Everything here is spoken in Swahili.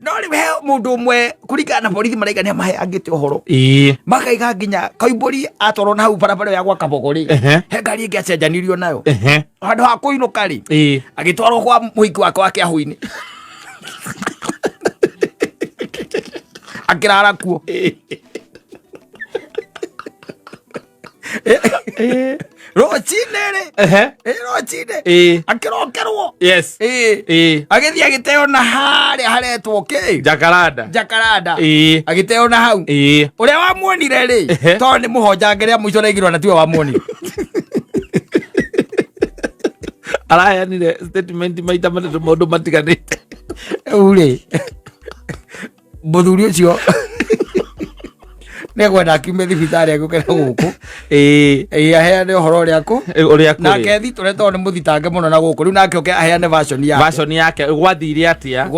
no rä he må ndå å mwe kå ringana na borithi maraigania mahe angä te å horo makaiga nginya Koimbũri atwarwo na hau barabara ya gwa Kabogo rĩ he ngari ĩngĩ acenjanirio nayo handũ ha kũinũka rĩ agĩtwarwo kwa mũhiki wake wa kĩahũ-inĩ akĩrara kuo rũcinĩ rĩ rũcinĩ akĩrokerwo agĩthiĩ agĩteo na harĩa haretwo kĩ Jacaranda agĩteo na hau ũrĩa wamuonire rĩ tondũ nĩ mũhonjange rĩa mũico raigirwo na tiwe wamuonire araheanire statement maita matatũ maũndũ matiganĩte rĩu rĩ mũthuri ũcio nĩegwenda akiume thibitarĩ agĩũkĩra gũkũ aheane ũhoro ũrĩa nake thitũre tondũ nĩ mũthitange mũno na gũkũ rĩu nake oke aheane version yake gwathire atĩa